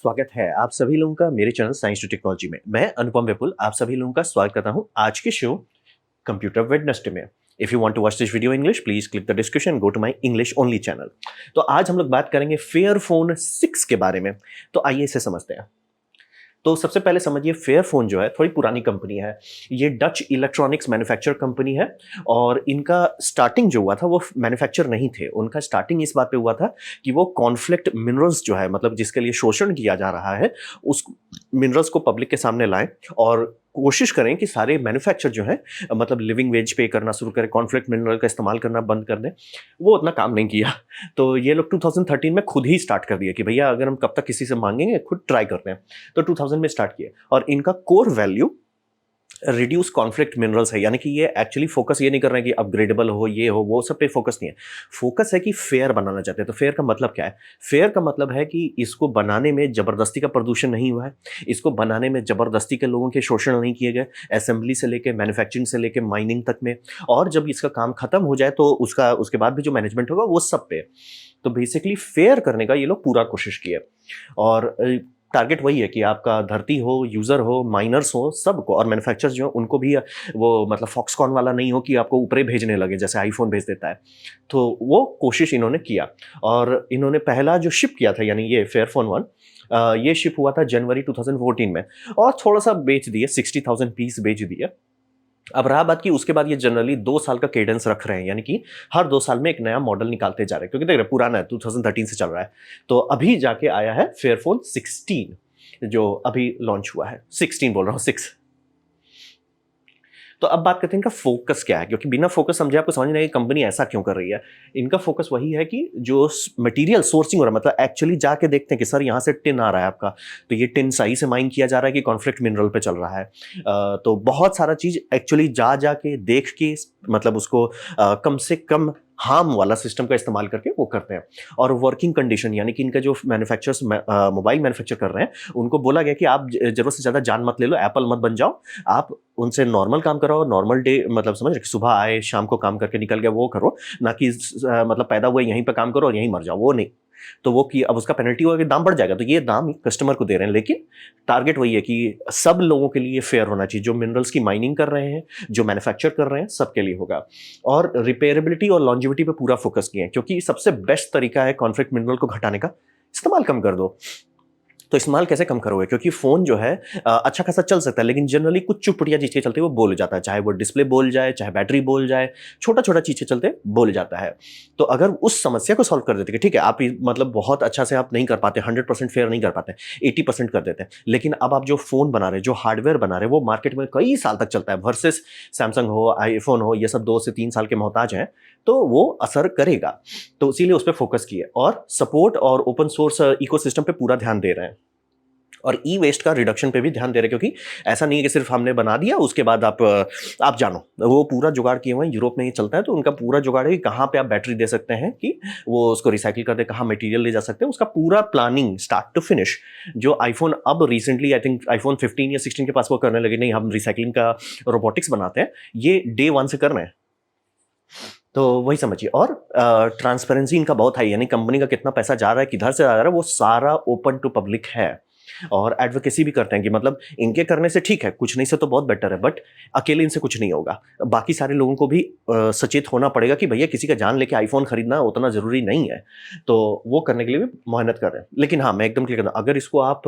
स्वागत है आप सभी लोगों का मेरे चैनल साइंस टू टेक्नोलॉजी में। मैं अनुपम विपुल आप सभी लोगों का स्वागत करता हूं आज के शो कंप्यूटर वेडनेसडे में। If you want to watch this video English please click the description go to my English only channel. तो आज हम लोग बात करेंगे फेयरफोन 6 के बारे में। तो आइए इसे समझते हैं। तो सबसे पहले समझिए फेयरफोन जो है थोड़ी पुरानी कंपनी है। ये डच इलेक्ट्रॉनिक्स मैन्युफैक्चर कंपनी है और इनका स्टार्टिंग जो हुआ था वो मैन्युफैक्चर नहीं थे। उनका स्टार्टिंग इस बात पे हुआ था कि वो कॉन्फ्लिक्ट मिनरल्स जो है मतलब जिसके लिए शोषण किया जा रहा है उस मिनरल्स को पब्लिक के सामने लाएं और कोशिश करें कि सारे मैन्युफैक्चर जो है मतलब लिविंग वेज पे करना शुरू करें, कॉन्फ्लिक्ट मिनरल का इस्तेमाल करना बंद कर दें। वो उतना काम नहीं किया तो ये लोग 2013 में खुद ही स्टार्ट कर दिया कि भैया अगर हम कब तक किसी से मांगेंगे, खुद ट्राई करते हैं। तो 2000 में स्टार्ट किए और इनका core value reduce conflict minerals है। यानी कि ये एक्चुअली फोकस ये नहीं कर रहे हैं कि अपग्रेडेबल हो ये हो वो सब पे फोकस नहीं है। फोकस है कि फेयर बनाना चाहते हैं। तो फेयर का मतलब क्या है? फेयर का मतलब है कि इसको बनाने में जबरदस्ती का प्रदूषण नहीं हुआ है, इसको बनाने में जबरदस्ती के लोगों के शोषण नहीं किए गए, असेंबली से लेके मैन्युफैक्चरिंग से लेके माइनिंग तक में। और जब इसका काम खत्म हो जाए तो उसके बाद भी जो मैनेजमेंट होगा वो सब पे। तो बेसिकली फेयर करने का ये लोग पूरा कोशिश किए और टारगेट वही है कि आपका धरती हो, यूजर हो, माइनर्स हो, सबको और मैन्युफैक्चरर्स जो उनको भी वो मतलब फॉक्सकॉन वाला नहीं हो कि आपको ऊपर ही भेजने लगे जैसे आईफोन भेज देता है। तो वो कोशिश इन्होंने किया और इन्होंने पहला जो शिप किया था यानी ये फेयरफोन 1 ये शिप हुआ था जनवरी 2014 में और थोड़ा सा बेच दिए, 60,000 पीस बेच दिए। अब रहा बात कि उसके बाद ये जनरली 2 साल का केडेंस रख रहे हैं, यानी कि हर 2 साल में एक नया मॉडल निकालते जा रहे हैं क्योंकि देख रहे पुराना है, 2013 से चल रहा है। तो अभी जाके आया है फेयरफोन 16 जो अभी लॉन्च हुआ है। 16 बोल रहा हूँ, 6। तो अब बात करते हैं इनका फोकस क्या है, क्योंकि बिना फोकस समझे आपको समझ नहीं आएगी कंपनी ऐसा क्यों कर रही है। इनका फोकस वही है कि जो मटेरियल सोर्सिंग हो रहा है मतलब एक्चुअली जाके देखते हैं कि सर यहाँ से टिन आ रहा है आपका, तो ये टिन सही से माइन किया जा रहा है कि कॉन्फ्लिक्ट मिनरल पे चल रहा है। तो बहुत सारा चीज एक्चुअली जाके देख के मतलब उसको कम से कम हार्म वाला सिस्टम का इस्तेमाल करके वो करते हैं। और वर्किंग कंडीशन यानी कि इनका जो मैन्युफैक्चरर्स मोबाइल मैन्युफैक्चर कर रहे हैं उनको बोला गया कि आप जरूरत से ज्यादा जान मत ले लो, एप्पल मत बन जाओ, आप उनसे नॉर्मल काम करो, नॉर्मल डे मतलब समझ रहे सुबह आए शाम को काम करके निकल गया वो करो, ना कि मतलब पैदा हुए यहीं पे काम करो और यहीं मर जाओ, वो नहीं। तो वो कि अब उसका पेनल्टी होगा कि दाम बढ़ जाएगा, तो ये दाम कस्टमर को दे रहे हैं। लेकिन टारगेट वही है कि सब लोगों के लिए फेयर होना चाहिए, जो मिनरल्स की माइनिंग कर रहे हैं, जो मैन्युफैक्चर कर रहे हैं, सबके लिए होगा। और रिपेयरेबिलिटी और लॉन्जिविटी पे पूरा फोकस किया है क्योंकि सबसे बेस्ट तरीका है कॉन्फ्लिक्ट मिनरल को घटाने का, इस्तेमाल कम कर दो। तो इस्तेमाल कैसे कम करोगे? क्योंकि फोन जो है अच्छा खासा चल सकता है लेकिन जनरली कुछ चुपड़िया चीजें चलती है वो बोल जाता है, चाहे वो डिस्प्ले बोल जाए, चाहे बैटरी बोल जाए, छोटा छोटा चीजें चलते बोल जाता है। तो अगर उस समस्या को सॉल्व कर देते कि ठीक है आप मतलब बहुत अच्छा से आप नहीं कर पाते, 100% फेयर नहीं कर पाते, 80% कर देते हैं, लेकिन अब आप जो फोन बना रहे, जो हार्डवेयर बना रहे, वो मार्केट में कई साल तक चलता है वर्सेस सैमसंग हो, आईफोन हो, ये सब 2 से 3 साल के मोहताज हैं, तो वो असर करेगा। तो इसीलिए उस पर फोकस किए और सपोर्ट और ओपन सोर्स इकोसिस्टम पे पूरा ध्यान दे रहे हैं और ई वेस्ट का रिडक्शन पे भी ध्यान दे रहे हैं। क्योंकि ऐसा नहीं है कि सिर्फ हमने बना दिया उसके बाद आप जानो, वो पूरा जुगाड़ किए हुए हैं। यूरोप में ही चलता है तो उनका पूरा जुगाड़ है कि कहाँ पे आप बैटरी दे सकते हैं कि वो उसको रिसाइकिल कर दे, कहाँ मटेरियल ले जा सकते हैं, उसका पूरा प्लानिंग स्टार्ट टू फिनिश। जो आईफोन अब रिसेंटली आई थिंक आईफोन 15 या 16 के पास वो करने लगे, नहीं हम रिसाइकलिंग का रोबोटिक्स बनाते हैं, ये डे 1 से कर रहे हैं। तो वही समझिए। और ट्रांसपेरेंसी इनका बहुत हाई, यानी कंपनी का कितना पैसा जा रहा है, किधर से जा रहा है, वो सारा ओपन टू पब्लिक है। और एडवोकेसी भी करते हैं कि मतलब इनके करने से ठीक है, कुछ नहीं से तो बहुत बेटर है, बट अकेले इनसे कुछ नहीं होगा, बाकी सारे लोगों को भी सचेत होना पड़ेगा कि भैया किसी का जान लेके आईफोन खरीदना उतना जरूरी नहीं है। तो वो करने के लिए भी मेहनत कर रहे हैं। लेकिन हाँ, मैं एकदम क्लियर करता हूं, अगर इसको आप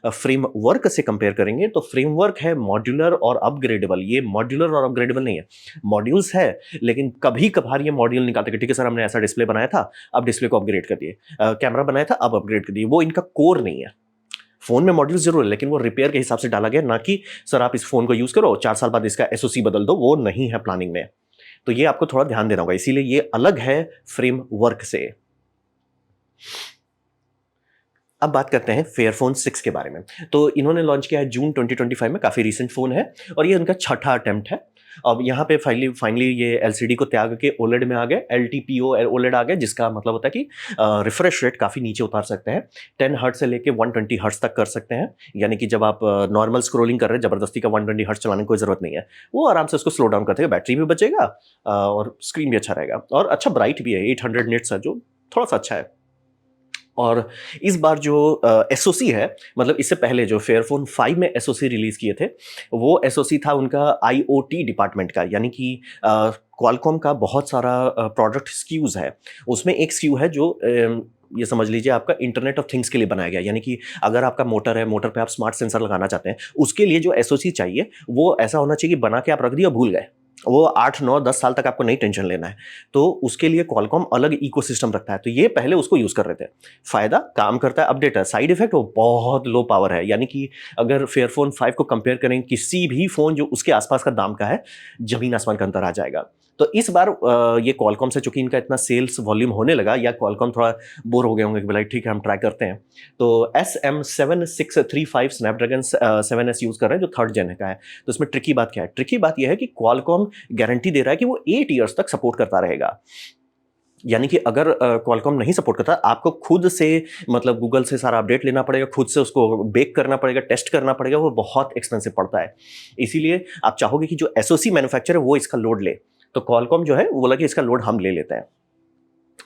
फ्रेमवर्क से कंपेयर करेंगे तो फ्रेमवर्क है मॉड्यूलर और अपग्रेडेबल। ये मॉड्यूलर और अपग्रेडेबल नहीं है, मॉड्यूल्स है लेकिन कभी कभार ये मॉड्यूल निकालते हैं, ठीक है सर हमने ऐसा डिस्प्ले बनाया था, अब डिस्प्ले को अपग्रेड कर दिए, कैमरा बनाया था अब अपग्रेड कर दिए। वो इनका कोर नहीं है। फोन में मॉड्यूल जरूर है लेकिन वो रिपेयर के हिसाब से डाला गया, ना कि सर आप इस फोन को यूज करो 4 साल बाद इसका एसओसी बदल दो, वो नहीं है प्लानिंग में। तो ये आपको थोड़ा ध्यान देना होगा, इसीलिए ये अलग है फ्रेमवर्क से। अब बात करते हैं फेयरफोन 6 के बारे में। तो इन्होंने लॉन्च किया है जून 2025 में, काफी रीसेंट फोन है और ये उनका छठा अटेम्प्ट है। अब यहाँ पे फाइनली ये एलसीडी को त्याग के ओलेड में आ गए, एलटीपीओ ओलेड आ गए, जिसका मतलब होता है कि रिफ्रेश रेट काफी नीचे उतार सकते हैं, 10 हर्ट्ज से लेके 120 हर्ट्ज तक कर सकते हैं। यानी कि जब आप नॉर्मल स्क्रोलिंग कर रहे हैं, जबरदस्ती का 120 हर्ट्ज चलाने की कोई जरूरत नहीं है, वो आराम से उसको स्लो डाउन कर देगा, बैटरी भी बचेगा और स्क्रीन भी अच्छा रहेगा और अच्छा ब्राइट भी है, 800 निट्स है जो थोड़ा सा अच्छा है। और इस बार जो एसओसी है, मतलब इससे पहले जो फेयरफोन 5 में एसओसी रिलीज किए थे, वो एसओसी था उनका आईओटी डिपार्टमेंट का, यानी कि क्वालकॉम का बहुत सारा प्रोडक्ट स्क्यूज है। उसमें एक स्क्यू है जो ये समझ लीजिए आपका इंटरनेट ऑफ थिंग्स के लिए बनाया गया, यानी कि अगर आपका मोटर है, मोटर पे आप स्मार्ट सेंसर लगाना चाहते हैं, उसके लिए जो एसओसी चाहिए वो ऐसा होना चाहिए कि बना के आप रख दिया भूल गए, वो 8 9 10 साल तक आपको नहीं टेंशन लेना है। तो उसके लिए क्वालकॉम अलग इकोसिस्टम रखता है, तो ये पहले उसको यूज कर रहे थे। फायदा, काम करता है, अपडेट है। साइड इफेक्ट, वो बहुत लो पावर है, यानी कि अगर फेयरफोन 5 को कंपेयर करें किसी भी फोन जो उसके आसपास का दाम का है, जमीन आसमान का अंतर आ जाएगा। तो इस बार ये क्वालकॉम से चूंकि इनका इतना सेल्स वॉल्यूम होने लगा, या क्वालकॉम थोड़ा बोर हो गए होंगे कि भाई ठीक है हम ट्राई करते हैं, तो SM7635 स्नैपड्रैगन 7S यूज कर रहे हैं जो 3rd जेन का है। तो इसमें ट्रिकी बात क्या है? ट्रिकी बात यह है कि क्वालकॉम गारंटी दे रहा है कि वो 8 ईयर्स तक सपोर्ट करता रहेगा। यानी कि अगर क्वालकॉम नहीं सपोर्ट करता, आपको खुद से मतलब गूगल से सारा अपडेट लेना पड़ेगा, खुद से उसको बेक करना पड़ेगा, टेस्ट करना पड़ेगा, वो बहुत एक्सपेंसिव पड़ता है। इसीलिए आप चाहोगे कि जो एसओसी मैन्युफैक्चरर है वो इसका लोड ले, तो क्वालकॉम जो है वो बोला कि इसका लोड हम ले लेते हैं।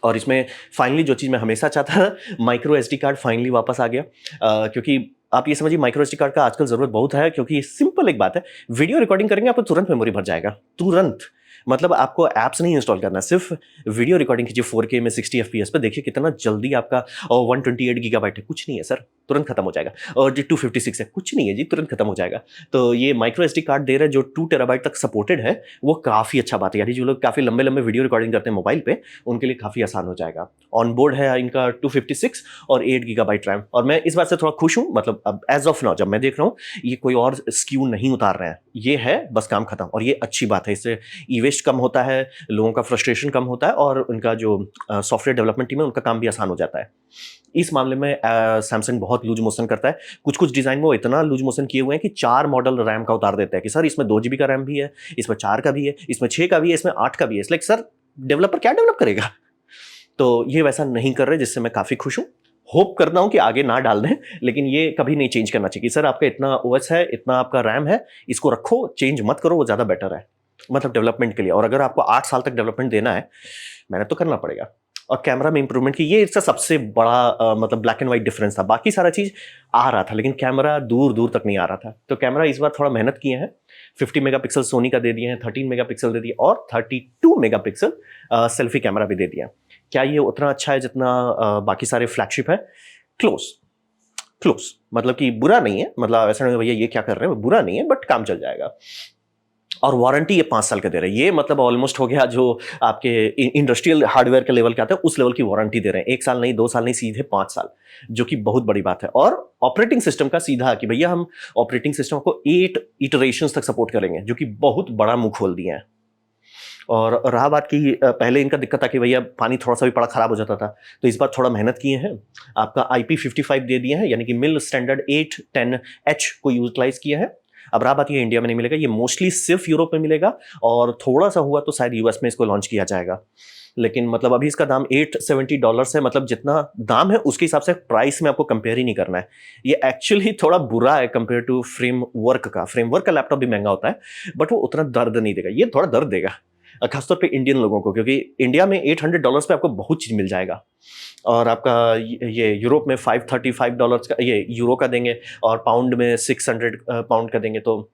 और इसमें फाइनली जो चीज़ मैं हमेशा चाहता था, माइक्रो एसडी कार्ड फाइनली वापस आ गया। क्योंकि आप ये समझिए माइक्रो एसडी कार्ड का आजकल ज़रूरत बहुत है, क्योंकि सिंपल एक बात है, वीडियो रिकॉर्डिंग करेंगे आपको तुरंत मेमोरी भर जाएगा, तुरंत। मतलब आपको ऐप्स नहीं इंस्टॉल करना, सिर्फ वीडियो रिकॉर्डिंग कीजिए 4K में 60 FPS पे, देखिए कितना जल्दी आपका 128 गीगाबाइट है, कुछ नहीं है सर, तुरंत खत्म हो जाएगा। और जो 256 है, कुछ नहीं है जी, तुरंत खत्म हो जाएगा। तो ये माइक्रो एसडी कार्ड दे रहे हैं जो 2 टेराबाइट तक सपोर्टेड है, वो काफ़ी अच्छा बात है। यानी जो लोग काफ़ी लंबे लंबे वीडियो रिकॉर्डिंग करते हैं मोबाइल पे, उनके लिए काफ़ी आसान हो जाएगा। ऑन बोर्ड है इनका 256 और 8 गीगाबाइट रैम। और मैं इस बात से थोड़ा खुश हूँ, मतलब अब एज ऑफ नाउ जब मैं देख रहा हूँ, ये कोई और स्क्यू नहीं उतार रहे हैं, ये है बस काम खत्म। और ये अच्छी बात है, इससे ई वेस्ट कम होता है, लोगों का फ्रस्ट्रेशन कम होता है, और उनका जो सॉफ्टवेयर डेवलपमेंट टीम है उनका काम भी आसान हो जाता है। इस मामले में सैमसंग बहुत लूज मोशन करता है। कुछ कुछ डिजाइन में वो इतना लूज मोशन किए हुए हैं कि 4 मॉडल रैम का उतार देते हैं कि सर इसमें 2 GB का रैम भी है, इसमें 4 का भी है, इसमें 6 का भी है, इसमें 8 का भी है। लाइक सर डेवलपर क्या डेवलप करेगा? तो ये वैसा नहीं कर रहे, जिससे मैं काफी खुश हूं। होप करता हूं कि आगे ना डाल दें, लेकिन ये कभी नहीं चेंज करना चाहिए। सर आपका इतना ओएस है, इतना आपका रैम है, इसको रखो, चेंज मत करो, वो ज्यादा बेटर है, मतलब डेवलपमेंट के लिए। और अगर आपको 8 साल तक डेवलपमेंट देना है, मेहनत तो करना पड़ेगा। और कैमरा में इंप्रूवमेंट की, ये इसका सबसे बड़ा मतलब ब्लैक एंड व्हाइट डिफरेंस था। बाकी सारा चीज आ रहा था, लेकिन कैमरा दूर दूर तक नहीं आ रहा था। तो कैमरा इस बार थोड़ा मेहनत किए हैं। 50 मेगापिक्सल सोनी का दे दिए हैं, 13 मेगापिक्सल दे दिए, और 32 मेगापिक्सल सेल्फी कैमरा भी दे दिया। क्या ये उतना अच्छा है जितना बाकी सारे फ्लैगशिप है? क्लोज क्लोज, मतलब कि बुरा नहीं है, मतलब ऐसा नहीं भैया ये क्या कर रहे हैं, बुरा नहीं है, बट काम चल जाएगा। और वारंटी ये 5 साल का दे रहे हैं, ये मतलब ऑलमोस्ट हो गया जो आपके इंडस्ट्रियल हार्डवेयर के लेवल के आते हैं उस लेवल की वारंटी दे रहे हैं। 1 साल नहीं, 2 साल नहीं, सीधे 5 साल, जो कि बहुत बड़ी बात है। और ऑपरेटिंग सिस्टम का सीधा कि भैया हम ऑपरेटिंग सिस्टम को 8 इटरेशंस तक सपोर्ट करेंगे, जो कि बहुत बड़ा मुंह खोल दिया है। और रहा बात की पहले इनका दिक्कत था कि भैया पानी थोड़ा सा भी पड़ा खराब हो जाता था, तो इस बार थोड़ा मेहनत किए हैं, आपका IP55 दे दिए हैं, यानी कि मिल स्टैंडर्ड 810H को यूटिलाइज किया है। अब रहा बात ये इंडिया में नहीं मिलेगा, ये मोस्टली सिर्फ यूरोप में मिलेगा, और थोड़ा सा हुआ तो शायद यूएस में इसको लॉन्च किया जाएगा। लेकिन मतलब अभी इसका दाम $870 है, मतलब जितना दाम है उसके हिसाब से प्राइस में आपको कंपेयर ही नहीं करना है। ये एक्चुअली थोड़ा बुरा है कंपेयर टू फ्रेमवर्क का लैपटॉप भी महंगा होता है, बट वो उतना दर्द नहीं देगा, ये थोड़ा दर्द देगा, खासतौर पे इंडियन लोगों को, क्योंकि इंडिया में $800 पे आपको बहुत चीज मिल जाएगा, और आपका ये यूरोप में $535 का, ये यूरो का देंगे, और पाउंड में 600 पाउंड का देंगे। तो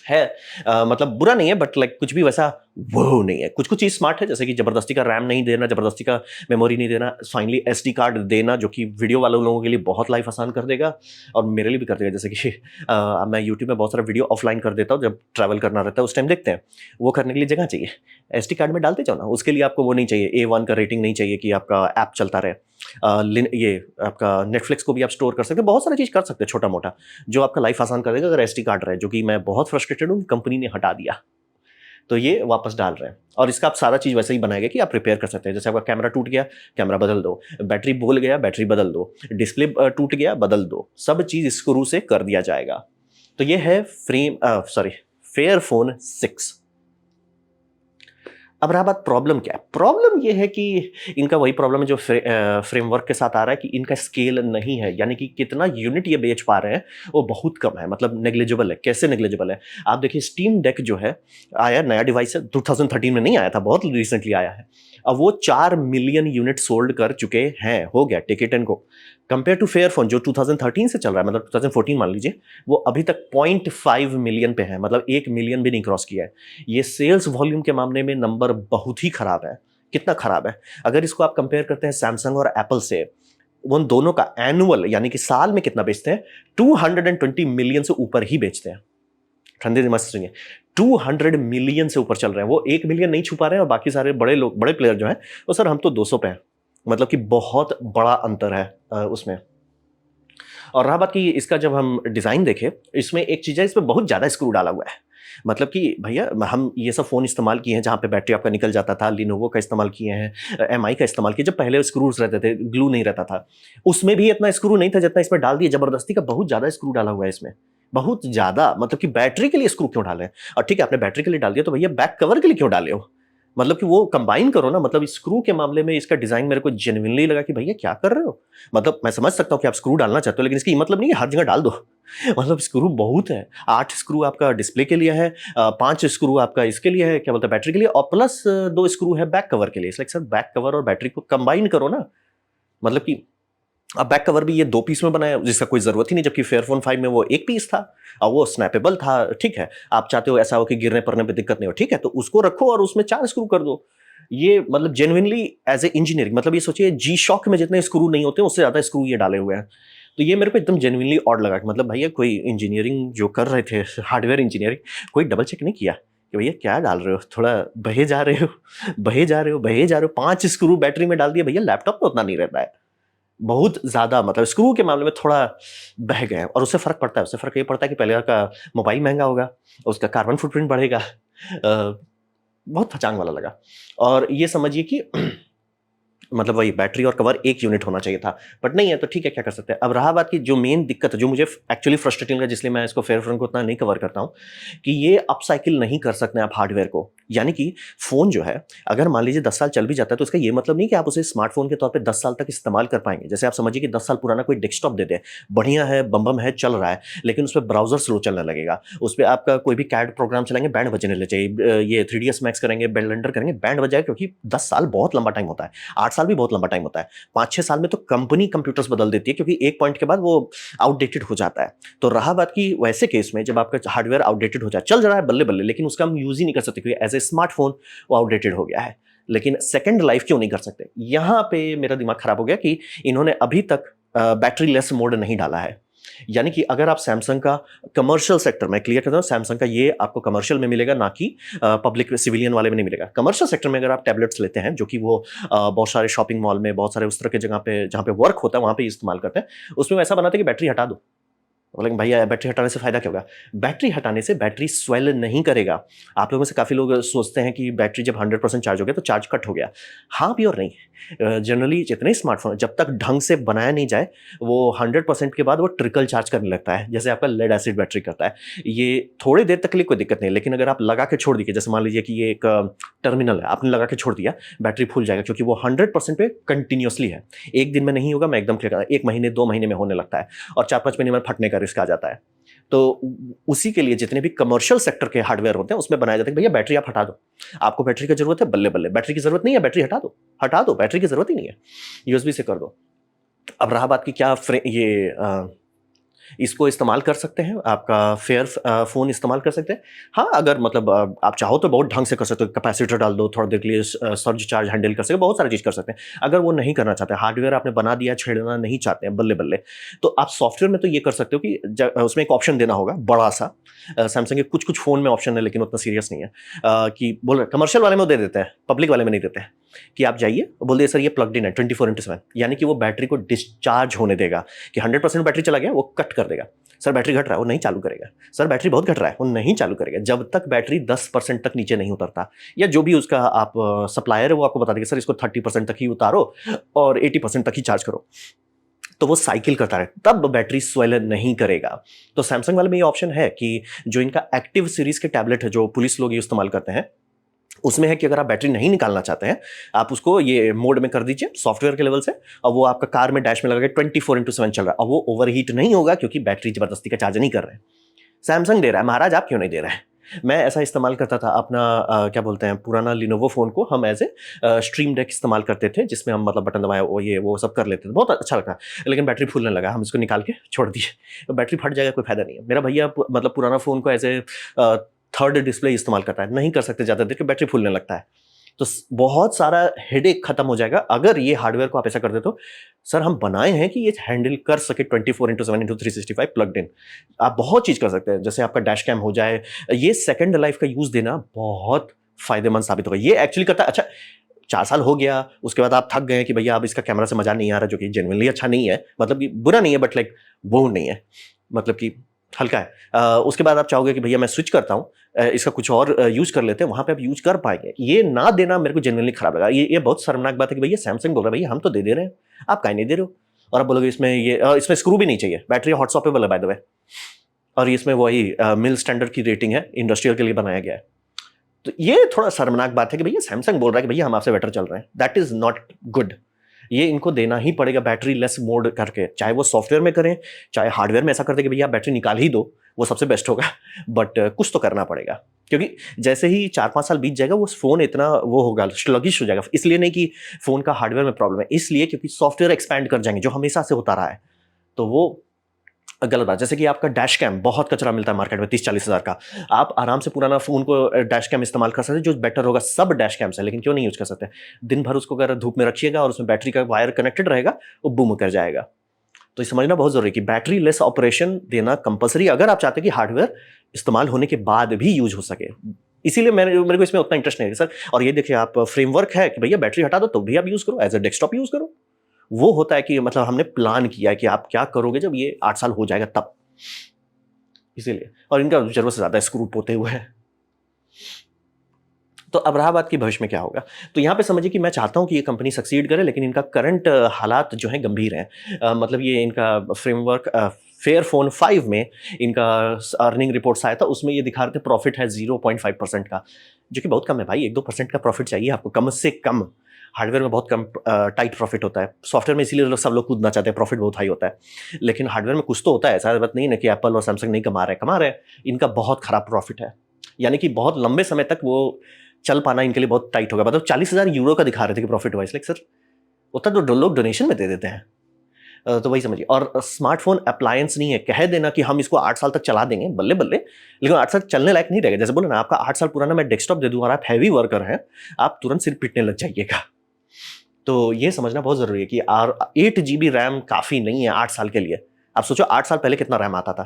है मतलब बुरा नहीं है, बट लाइक कुछ भी वैसा वो नहीं है। कुछ कुछ चीज स्मार्ट है, जैसे कि जबरदस्ती का रैम नहीं देना, जबरदस्ती का मेमोरी नहीं देना, फाइनली SD कार्ड देना, जो कि वीडियो वाले लोगों के लिए बहुत लाइफ आसान कर देगा, और मेरे लिए भी कर देगा। जैसे कि मैं यूट्यूब में बहुत सारा वीडियो ऑफलाइन कर देता हूँ, जब ट्रैवल करना रहता है उस टाइम देखते हैं, वो करने के लिए जगह चाहिए, SD कार्ड में डालते जाओ ना, उसके लिए आपको वो नहीं चाहिए, A1 का रेटिंग नहीं चाहिए कि आपका ऐप चलता रहे। ये आपका नेटफ्लिक्स को भी आप स्टोर कर सकते हैं, बहुत सारी चीज कर सकते हैं छोटा मोटा, जो आपका लाइफ आसान कर देगा अगर SD कार्ड रहे, जो कि मैं बहुत फ्रस्ट्रेटेड हूँ, कंपनी ने हटा दिया, तो ये वापस डाल रहे हैं। और इसका आप सारा चीज वैसे ही बनाएगा कि आप रिपेयर कर सकते हैं। जैसे आपका कैमरा टूट गया, कैमरा बदल दो, बैटरी बोल गया, बैटरी बदल दो, डिस्प्ले टूट गया, बदल दो, सब चीज स्क्रू से कर दिया जाएगा। तो ये है फेयरफोन 6। अब रहा बात प्रॉब्लम क्या है, प्रॉब्लम ये है कि इनका वही प्रॉब्लम है जो फ्रेमवर्क के साथ आ रहा है कि इनका स्केल नहीं है, यानी कि कितना यूनिट ये बेच पा रहे हैं वो बहुत कम है, मतलब नेग्लिजिबल है। कैसे नेग्लिजिबल है? आप देखिए स्टीम डेक जो है आया नया डिवाइस है, 2013 में नहीं आया था, बहुत रिसेंटली आया है। अब वो 4 मिलियन यूनिट सोल्ड कर चुके हैं, हो गया टिकट एंड को। कंपेयर टू फेयरफोन जो 2013 से चल रहा है, मतलब 2014 मान लीजिए, वो अभी तक 0.5 मिलियन पे है, मतलब 1 मिलियन भी नहीं क्रॉस किया है। ये सेल्स वॉल्यूम के मामले में नंबर बहुत ही खराब है। कितना खराब है? अगर इसको आप कंपेयर करते हैं सैमसंग और एप्पल से, उन दोनों का एनुअल यानी कि साल में कितना बेचते हैं, 220 मिलियन से ऊपर ही बेचते हैं। ठंडे दिमाग से सुनिए, 200 मिलियन से ऊपर चल रहे हैं, वो 1 मिलियन नहीं छुपा रहे हैं। और बाकी सारे बड़े लोग, बड़े प्लेयर जो हैं वो सर हम तो 200 पे हैं, मतलब कि बहुत बड़ा अंतर है उसमें। और रहा बात कि इसका जब हम डिज़ाइन देखें, इसमें एक चीज़ है, इसमें बहुत ज़्यादा स्क्रू डाला हुआ है। मतलब कि भैया हम ये सब फ़ोन इस्तेमाल किए हैं जहाँ पे बैटरी आपका निकल जाता था, लिनोवो का इस्तेमाल किए हैं, एमआई का इस्तेमाल किया, जब पहले स्क्रूज रहते थे, ग्लू नहीं रहता था, उसमें भी इतना स्क्रू नहीं था जितना इसमें डाल दिया ज़बरदस्ती का। बहुत ज़्यादा स्क्रू डाला हुआ है इसमें, बहुत ज़्यादा। मतलब कि बैटरी के लिए स्क्रू क्यों डालें? और ठीक है आपने बैटरी के लिए डाल दिया, तो भैया बैक कवर के लिए क्यों डाले हो? मतलब कि वो कंबाइन करो ना। मतलब स्क्रू के मामले में इसका डिजाइन मेरे को जेन्युइनली लगा कि भैया क्या कर रहे हो। मतलब मैं समझ सकता हूँ कि आप स्क्रू डालना चाहते हो, लेकिन इसकी मतलब नहीं है हर जगह डाल दो। मतलब स्क्रू बहुत है, 8 स्क्रू आपका डिस्प्ले के लिए है, 5 स्क्रू आपका इसके लिए है, क्या बोलते हैं, बैटरी के लिए, और प्लस 2 स्क्रू है बैक कवर के लिए। इसलिए सर बैक कवर और बैटरी को कंबाइन करो ना। मतलब कि अब बैक कवर भी ये 2 पीस में बनाया जिसका कोई जरूरत ही नहीं, जबकि फेयरफोन 5 में वो 1 पीस था और वो स्नैपेबल था। ठीक है, आप चाहते हो ऐसा हो कि गिरने पड़ने पे दिक्कत नहीं हो, ठीक है, तो उसको रखो और उसमें 4 स्क्रू कर दो। ये मतलब जेन्युइनली एज ए इंजीनियरिंग, मतलब ये सोचिए जी शॉक में जितने स्क्रू नहीं होते उससे ज्यादा स्क्रू ये डाले हुए हैं। तो ये मेरे को एकदम जेन्युइनली ऑड लगा कि मतलब भैया कोई इंजीनियरिंग जो कर रहे थे, हार्डवेयर इंजीनियरिंग, कोई डबल चेक नहीं किया कि भैया क्या डाल रहे हो, थोड़ा बहे जा रहे हो, बहे जा रहे हो, बहे जा रहे हो। 5 स्क्रू बैटरी में डाल दिया भैया, लैपटॉप में उतना नहीं रहता है। बहुत ज़्यादा मतलब स्क्रू के मामले में थोड़ा बह गए हैं, और उससे फ़र्क पड़ता है। उससे फ़र्क ये पड़ता है कि पहले का मोबाइल महँगा होगा, उसका कार्बन फुटप्रिंट बढ़ेगा। बहुत फचांग वाला लगा। और ये समझिए कि मतलब वही बैटरी और कवर एक यूनिट होना चाहिए था, बट नहीं है तो ठीक है, क्या कर सकते हैं। अब रहा बात की जो मेन दिक्कत है, जो मुझे एक्चुअली फ्रस्ट्रेटिंग है, जिसलिए मैं इसको फेयरफ्रंट को उतना नहीं कवर करता हूँ, कि ये अपसाइकिल नहीं कर सकते आप हार्डवेयर को। यानी कि फ़ोन जो है, अगर मान लीजिए 10 साल चल भी जाता है, तो इसका ये मतलब नहीं कि आप उसे स्मार्टफोन के तौर पे 10 साल तक इस्तेमाल कर पाएंगे। जैसे आप समझिए कि 10 साल पुराना कोई डेस्कटॉप दे दे, बढ़िया है, बम है, चल रहा है, लेकिन उस पर ब्राउजर स्लो चलने लगेगा, उस पर आपका कोई भी कैड प्रोग्राम चलाएंगे बैंड बजने लग जाए, ये 3ds मैक्स करेंगे, ब्लेंडर करेंगे, बैंड बजाए, क्योंकि 10 साल बहुत लंबा टाइम होता है, 8 साल भी बहुत लंबा टाइम होता है। 5-6 साल में तो कंपनी कंप्यूटर्स बदल देती है, क्योंकि एक पॉइंट के बाद वो आउटडेटेड हो जाता है। तो रहा बात की वैसे केस में जब आपका हार्डवेयर आउटडेटेड हो जाए, चल रहा है बल्ले बल्ले, लेकिन उसका हम यूज ही नहीं कर सकते क्योंकि एज ए स्मार्टफोन वो आउटडेटेड हो गया है। लेकिन सेकंड लाइफ क्यों नहीं कर सकते? यहां पे मेरा दिमाग खराब हो गया कि इन्होंने अभी तक बैटरी लेस मोड नहीं डाला है। यानी कि अगर आप सैमसंग का कमर्शियल सेक्टर में, क्लियर करता हूं, सैमसंग का ये आपको कमर्शियल में मिलेगा, ना कि पब्लिक सिविलियन वाले में नहीं मिलेगा। कमर्शियल सेक्टर में अगर आप टैबलेट्स लेते हैं, जो कि वो बहुत सारे शॉपिंग मॉल में, बहुत सारे उस तरह की जगह पे जहां पे वर्क होता है वहां पे इस्तेमाल करते हैं, उसमें वैसा बनाते हैं कि बैटरी हटा दो। बोलेंगे भैया बैटरी हटाने से फायदा क्या होगा? बैटरी हटाने से बैटरी स्वेल नहीं करेगा। आप लोगों में से काफ़ी लोग सोचते हैं कि बैटरी जब 100% चार्ज हो गया तो चार्ज कट हो गया। हाँ भी और नहीं। जनरली जितने स्मार्टफोन जब तक ढंग से बनाया नहीं जाए, वो 100% के बाद वो ट्रिकल चार्ज करने लगता है, जैसे आपका लेड एसिड बैटरी करता है। ये थोड़ी देर तक के लिए कोई दिक्कत नहीं है, लेकिन अगर आप लगा के छोड़ दीजिए, जैसे मान लीजिए कि ये एक टर्मिनल है, आपने लगा के छोड़ दिया, बैटरी फूल जाएगा, क्योंकि वो 100% पे कंटिन्यूसली है। एक दिन में नहीं होगा, मैं एकदम क्लियर, 1 महीने 2 महीने में होने लगता है, और 4-5 महीने में फटने का रिस्क आ जाता है। तो उसी के लिए जितने भी कमर्शियल सेक्टर के हार्डवेयर होते हैं उसमें बनाया जाता है कि भैया बैटरी आप हटा दो, आपको बैटरी की जरूरत है, बल्ले बल्ले, बैटरी की जरूरत नहीं है, बैटरी हटा दो, हटा दो, बैटरी की जरूरत ही नहीं है, यूएसबी से कर दो। अब रहा बात की क्या इसको इस्तेमाल कर सकते हैं, आपका फेयर फ़ोन इस्तेमाल कर सकते हैं। हाँ, अगर मतलब आप चाहो तो बहुत ढंग से कर सकते हो, कैपेसिटर डाल दो, थोड़ी देर के लिए सर्ज चार्ज हैंडल कर सकते हो, बहुत सारी चीज़ कर सकते हैं। अगर वो नहीं करना चाहते, हार्डवेयर आपने बना दिया, छेड़ना नहीं चाहते हैं, बल्ले-बल्ले, तो आप सॉफ्टवेयर में तो ये कर सकते हो कि उसमें एक ऑप्शन देना होगा बड़ा-सा। सैमसंग के कुछ-कुछ फ़ोन में ऑप्शन है, लेकिन उतना सीरियस नहीं है। कि बोल रहे कमर्शियल वाले में वो दे देते हैं, पब्लिक वाले में नहीं देते हैं। कि आप जाइए और बोल दिए सर ये प्लग्ड इन है 24/7, यानी कि वो बैटरी को डिस्चार्ज होने देगा, कि 100% बैटरी चला गया वो कट कर देगा। सर बैटरी घट रहा है, वो नहीं चालू करेगा। सर बैटरी बहुत घट रहा है, वो नहीं चालू करेगा जब तक बैटरी 10% तक नीचे नहीं उतरता, या जो भी उसका आप सप्लायर है वो आपको बता देगा सर इसको 30% तक ही उतारो और 80% तक ही चार्ज करो। तो वो साइकिल करता रहे, तब बैटरी स्वेल नहीं करेगा। तो सैमसंग वाले में ये ऑप्शन है कि जो इनका एक्टिव सीरीज के टैबलेट है, जो पुलिस लोग ये इस्तेमाल करते हैं, उसमें है कि अगर आप बैटरी नहीं निकालना चाहते हैं, आप उसको ये मोड में कर दीजिए सॉफ्टवेयर के लेवल से, और वो आपका कार में डैश में लगा के 24/7 चल रहा है। अब वो ओवरहीट नहीं होगा क्योंकि बैटरी जबरदस्ती का चार्ज नहीं कर रहे हैं। सैमसंग दे रहा है, महाराज आप क्यों नहीं दे रहे हैं? मैं ऐसा इस्तेमाल करता था अपना क्या बोलते हैं, पुराना लिनोवो फ़ोन को हम एज ए स्ट्रीम डेक इस्तेमाल करते थे, जिसमें हम मतलब बटन दबाए वो ये वो सब कर लेते थे, बहुत अच्छा लगा। लेकिन बैटरी फूलने लगा, हम इसको निकाल के छोड़ दिए। तो बैटरी फट जाएगा, कोई फायदा नहीं है। मेरा भैया मतलब पुराना फ़ोन को एज ए थर्ड डिस्प्ले इस्तेमाल करता है, नहीं कर सकते ज़्यादा देर कि बैटरी फूलने लगता है। तो बहुत सारा हेडेक खत्म हो जाएगा अगर ये हार्डवेयर को आप ऐसा कर दे तो। सर हम बनाए हैं कि ये हैंडल कर सके 24/7 365 प्लग्ड इन। आप बहुत चीज कर सकते हैं, जैसे आपका डैश कैम हो जाए, ये सेकंड लाइफ का यूज देना बहुत फायदेमंद साबित होगा। ये एक्चुअली करता है। अच्छा 4 साल हो गया, उसके बाद आप थक गए कि भैया अब इसका कैमरा से मजा नहीं आ रहा, जो कि जेन्युइनली अच्छा नहीं है, मतलब कि बुरा नहीं है बट लाइक वो नहीं है, मतलब कि हल्का है। उसके बाद आप चाहोगे कि भैया मैं स्विच करता हूँ, इसका कुछ और यूज कर लेते हैं, वहां पे आप यूज कर पाएंगे। ये ना देना मेरे को जेन्युइनली खराब लगा। ये बहुत शर्मनाक बात है कि भैया सैमसंग बोल रहा है भैया हम तो दे रहे हैं, आप काहे नहीं दे रहे हो? और आप बोलोगे इसमें ये इसमें स्क्रू भी नहीं चाहिए, बैटरी हॉट स्वैपेबल है बाय द वे, और इसमें वही मिल स्टैंडर्ड की रेटिंग है, इंडस्ट्रियल के लिए बनाया गया है। तो ये थोड़ा शर्मनाक बात है कि भैया सैमसंग बोल रहा है कि भैया हम आपसे बेटर चल रहे हैं, दैट इज नॉट गुड। ये इनको देना ही पड़ेगा बैटरी लेस मोड करके, चाहे वो सॉफ्टवेयर में करें चाहे हार्डवेयर में ऐसा कर दे कि भैया आप बैटरी निकाल ही दो, वो सबसे बेस्ट होगा। बट कुछ तो करना पड़ेगा, क्योंकि जैसे ही 4-5 साल बीत जाएगा वो फोन इतना वो होगा, स्लगिश हो जाएगा। इसलिए नहीं कि फोन का हार्डवेयर में प्रॉब्लम है, इसलिए क्योंकि सॉफ्टवेयर एक्सपैंड कर जाएंगे जो हमेशा से होता रहा है। तो वो गलत बात। जैसे कि आपका डैश कैम बहुत कचरा मिलता है मार्केट में 30-40 हज़ार का, आप आराम से पुराना फोन को डैश कैम इस्तेमाल कर सकते हैं, जो बेटर होगा सब डैश कैम से, लेकिन क्यों नहीं यूज कर सकते? दिन भर उसको अगर धूप में रखिएगा और उसमें बैटरी का वायर कनेक्टेड रहेगा, वो बूम कर जाएगा। तो ये समझना बहुत जरूरी है कि बैटरी लेस ऑपरेशन देना कंपलसरी, अगर आप चाहते हैं कि हार्डवेयर इस्तेमाल होने के बाद भी यूज हो सके। इसीलिए मेरे को इसमें उतना इंटरेस्ट नहीं है सर। और ये देखिए आप फ्रेमवर्क है कि भैया बैटरी हटा दो तो भी आप यूज करो, एज ए डेस्कटॉप यूज करो। वो होता है कि मतलब हमने प्लान किया है कि आप क्या करोगे जब ये 8 साल हो जाएगा तब, इसीलिए। और इनका जरूरत से ज्यादा स्क्रू पोते हुए है। तो अब रहा बात कि भविष्य में क्या होगा, तो यहाँ पे समझिए कि मैं चाहता हूँ कि ये कंपनी सक्सीड करे, लेकिन इनका करंट हालात जो हैं गंभीर हैं। मतलब ये इनका फ्रेमवर्क फेयरफोन 5 में इनका अर्निंग रिपोर्ट्स आया था, उसमें ये दिखा रहे थे प्रॉफिट है 0.5% का, जो कि बहुत कम है भाई। 1-2% का प्रॉफिट चाहिए आपको कम से कम। हार्डवेयर में बहुत कम टाइट प्रॉफिट होता है, सॉफ्टवेयर में इसीलिए सब लोग कूदना चाहते हैं, प्रॉफिट बहुत हाई होता है। लेकिन हार्डवेयर में कुछ तो होता है, ऐसा बात नहीं है कि एप्पल और सैमसंग नहीं कमा रहे हैं। इनका बहुत खराब प्रॉफिट है, यानी कि बहुत लंबे समय तक वो चल पाना इनके लिए बहुत टाइट होगा। मतलब 40,000 यूरो का दिखा रहे थे कि प्रॉफिट वाइज, लाइक सर उतना तो लोग डोनेशन में दे देते हैं। तो वही समझिए। और स्मार्टफोन अप्लायंस नहीं है, कह देना कि हम इसको 8 साल तक चला देंगे बल्ले बल्ले, लेकिन 8 साल चलने लायक नहीं रहेगा। जैसे बोले ना, आपका 8 साल पुराना मैं डेस्कटॉप दे दूं और आप हैवी वर्कर हैं, आप तुरंत सिर पीटने लग जाइएगा। तो ये समझना बहुत जरूरी है कि 8 GB रैम काफी नहीं है 8 साल के लिए। आप सोचो 8 साल पहले कितना रैम आता था।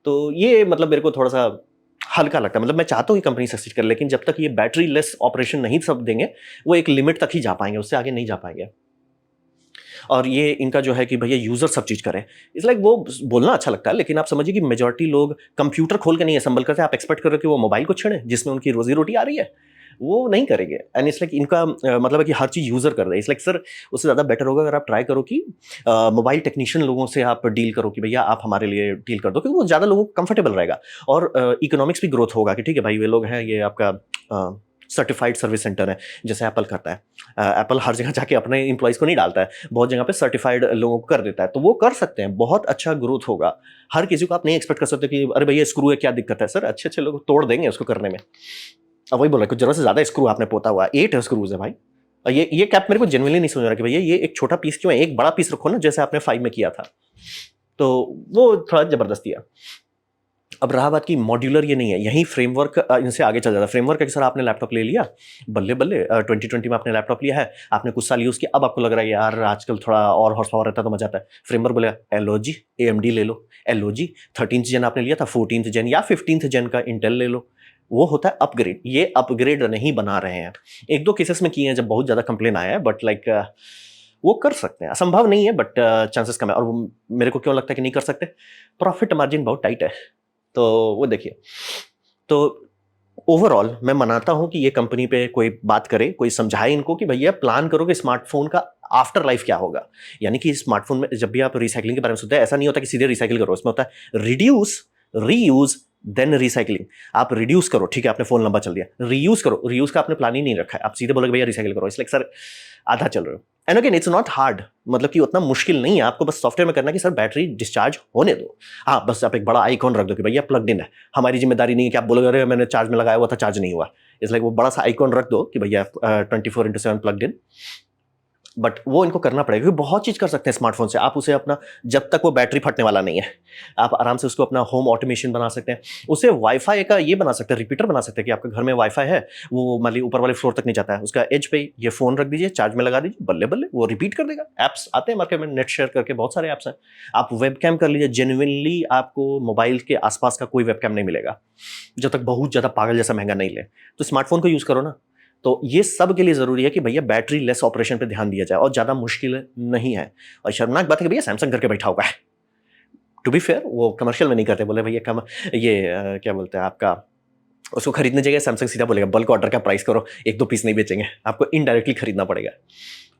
तो ये मतलब मेरे को थोड़ा सा हल्का लगता है। मतलब मैं चाहता हूँ कि कंपनी सक्सीड करे, लेकिन जब तक ये बैटरी लेस ऑपरेशन नहीं सब देंगे, वो एक लिमिट तक ही जा पाएंगे, उससे आगे नहीं जा पाएंगे। और ये इनका जो है कि भैया यूजर सब चीज करें, इस लाइक वो बोलना अच्छा लगता है, लेकिन आप समझिए कि मेजॉरिटी लोग कंप्यूटर खोल के नहीं असेंबल करते। आप एक्सपेक्ट कर रहे हो कि वो मोबाइल को छेड़े जिसमें उनकी रोजी रोटी आ रही है, वो नहीं करेंगे। एंड इट्स लाइक इनका मतलब है कि हर चीज यूजर कर रहे हैं। इट्स लाइक सर उससे ज्यादा बेटर होगा अगर आप ट्राई करो कि मोबाइल टेक्नीशियन लोगों से आप डील करो कि भैया आप हमारे लिए डील कर दो, क्योंकि वो ज्यादा लोगों को कंफर्टेबल रहेगा। और इकोनॉमिक्स भी ग्रोथ होगा कि ठीक है भाई ये लोग हैं, ये आपका सर्टिफाइड सर्विस सेंटर है जैसे एप्पल करता है। एप्पल हर जगह जाके अपने इंप्लॉइज को नहीं डालता है, बहुत जगह पे सर्टिफाइड लोगों को कर देता है, तो वो कर सकते हैं। बहुत अच्छा ग्रोथ होगा। हर किसी को आप नहीं एक्सपेक्ट कर सकते कि अरे भैया स्क्रू है क्या दिक्कत है। सर अच्छे अच्छे लोग तोड़ देंगे उसको करने में। अब वही बोल रहा है कुछ जरूरत से ज्यादा स्क्रू आपने पोता हुआ, 8 स्क्रूज है भाई। और ये कैप मेरे को जेन्युइनली नहीं समझ रहा कि भैया ये एक छोटा पीस क्यों है, एक बड़ा पीस रखो ना जैसे आपने 5 में किया था। तो वो थोड़ा जबरदस्ती है। अब रहा बात की मॉड्यूलर ये नहीं है, यही फ्रेमवर्क इनसे आगे चल जाता है। फ्रेमवर्क है कि सर आपने लैपटॉप ले लिया, बल्ले बल्ले 2020 में आपने लैपटॉप लिया है, आपने कुछ साल यूज किया, अब आपको लग रहा है यार आजकल थोड़ा और हॉर्स पावर रहता तो मजा आता है। फ्रेमवर्क बोलेगा LOG AMD ले लो, LOG 13th जेन आपने लिया था, 14th जेन या 15th जेन का इंटेल ले लो। वो होता है अपग्रेड। ये अपग्रेड नहीं बना रहे हैं। 1-2 केसेस में किए हैं जब बहुत ज्यादा कंप्लेन आया है, बट लाइक वो कर सकते हैं, असंभव नहीं है बट चांसेस कम है। और वो मेरे को क्यों लगता है कि नहीं कर सकते, प्रॉफिट मार्जिन बहुत टाइट है। तो वो देखिए, तो ओवरऑल मैं मनाता हूं कि ये कंपनी पे कोई बात करे, कोई समझाए इनको कि भैया प्लान करो कि स्मार्टफोन का आफ्टर लाइफ क्या होगा। यानी कि स्मार्टफोन में जब भी आप रिसाइकलिंग के बारे में सोचते हैं, ऐसा नहीं होता कि सीधे रिसाइकिल करो, इसमें होता है रिड्यूस, रीयूज, देन रिसाइकलिंग। आप रिड्यूस करो, ठीक है आपने फोन लंबा चल दिया, रीयूज करो, रीयूज का आपने प्लान ही नहीं रखा है, आप सीधे बोलोगे भैया रिसाइकिल करो, इसलिए सर आधा चल रहे हो। And again it's not hard, मतलब कि उतना मुश्किल नहीं है, आपको बस सॉफ्टवेयर में करना है कि सर बैटरी डिस्चार्ज होने दो। हाँ बस आप एक बड़ा आइकॉन रख दो कि भैया प्लग्ड इन है, हमारी जिम्मेदारी नहीं है कि आप बोलोगे अरे मैंने चार्ज में लगाया हुआ था चार्ज नहीं हुआ, इसलिए वो बड़ा सा आइकॉन रख दो कि भैया 24/7 प्लग्ड इन। बट वो इनको करना पड़ेगा क्योंकि बहुत चीज कर सकते हैं स्मार्टफोन से आप उसे अपना, जब तक वो बैटरी फटने वाला नहीं है आप आराम से उसको अपना होम ऑटोमेशन बना सकते हैं, उसे वाईफाई का ये बना सकते हैं, रिपीटर बना सकते हैं कि आपके घर में वाईफाई है, वो मान लीजिए ऊपर वाले फ्लोर तक नहीं जाता है, उसका एज पे ये फोन रख दीजिए, चार्ज में लगा दीजिए, बल्ले बल्ले वो रिपीट कर देगा। एप्स आते हैं मार्केट में, नेट शेयर करके बहुत सारे एप्स हैं। आप वेबकैम कर लीजिए, जेन्युइनली आपको मोबाइल के आसपास का कोई वेबकैम नहीं मिलेगा जब तक बहुत ज्यादा पागल जैसा महंगा नहीं ले, तो स्मार्टफोन को यूज करो ना। तो ये सब के लिए जरूरी है कि भैया बैटरी लेस ऑपरेशन पे ध्यान दिया जाए और ज्यादा मुश्किल नहीं है। और शर्मनाक बात है कि भैया सैमसंग करके बैठा हुआ है, टू बी फेयर वो कमर्शियल में नहीं करते, बोले भैया कम ये क्या बोलते हैं आपका, उसको खरीदने जगह सैमसंग सीधा बोलेगा बल्क ऑर्डर का प्राइस करो, 1-2 पीस नहीं बेचेंगे, आपको इनडायरेक्टली खरीदना पड़ेगा।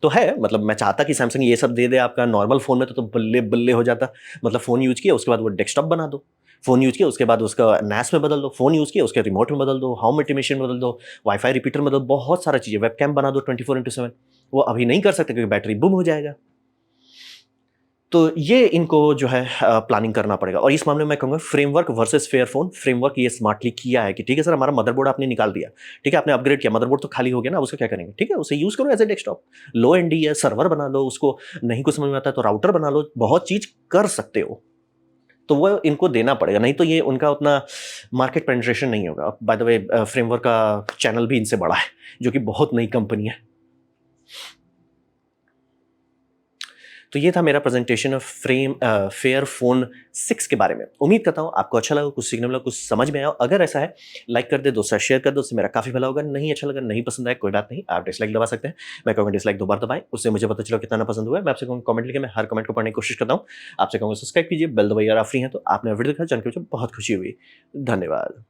तो है मतलब मैं चाहता कि सैमसंग ये सब दे दे आपका नॉर्मल फोन में, तो बल्ले बल्ले हो जाता। मतलब फोन यूज किया उसके बाद वो डेस्कटॉप बना दो, फोन यूज किया उसके बाद उसका नैस में बदल दो, फोन यूज किया उसके रिमोट में बदल दो, होम ऑटोमेशन में बदल दो, वाईफाई रिपीटर में बदल दो, बहुत सारा चीजें, वेबकैम बना दो 24/7। वो अभी नहीं कर सकते क्योंकि बैटरी बुम हो जाएगा। तो ये इनको जो है प्लानिंग करना पड़ेगा। और इस मामले में मैं कहूँगा framework versus fair phone, framework ये स्मार्टली किया है कि ठीक है सर हमारा मदरबोर्ड आपने निकाल दिया, ठीक है आपने अपग्रेड किया, मदरबोर्ड तो खाली हो गया ना, उसका क्या करेंगे, ठीक है उसे यूज करो एज ए डेस्कटॉप, लो एंडी है, सर्वर बना लो, उसको नहीं कुछ समझ में आता है तो राउटर बना लो, बहुत चीज कर सकते हो। तो वो इनको देना पड़ेगा, नहीं तो ये उनका उतना मार्केट पेनिट्रेशन नहीं होगा। बाय द वे फ्रेमवर्क का चैनल भी इनसे बड़ा है, जो कि बहुत नई कंपनी है। तो ये था मेरा प्रेजेंटेशन ऑफ फेयर फोन 6 के बारे में। उम्मीद करता हूँ आपको अच्छा लगा, कुछ सीखने मिला, कुछ समझ में आया। अगर ऐसा है लाइक कर दे, दोस्तों शेयर कर दो, उससे मेरा काफी भला होगा। नहीं अच्छा लगा, नहीं पसंद आया, कोई बात नहीं, आप डिसलाइक दबा सकते हैं। मैं कहूँगा डिसलाइक 2 बार दबाएं, उससे मुझे पता चलो कितना पसंद हुआ है। मैं आपसे कहूँगा कमेंट लिखे, मैं हर कमेंट को पढ़ने की कोशिश करता हूँ। आपसे कहूँगा सब्सक्राइब कीजिए, बेल दबाइए, अगर आप फ्री हैं तो आपने वीडियो देखा, जान के मुझे बहुत खुशी हुई। धन्यवाद।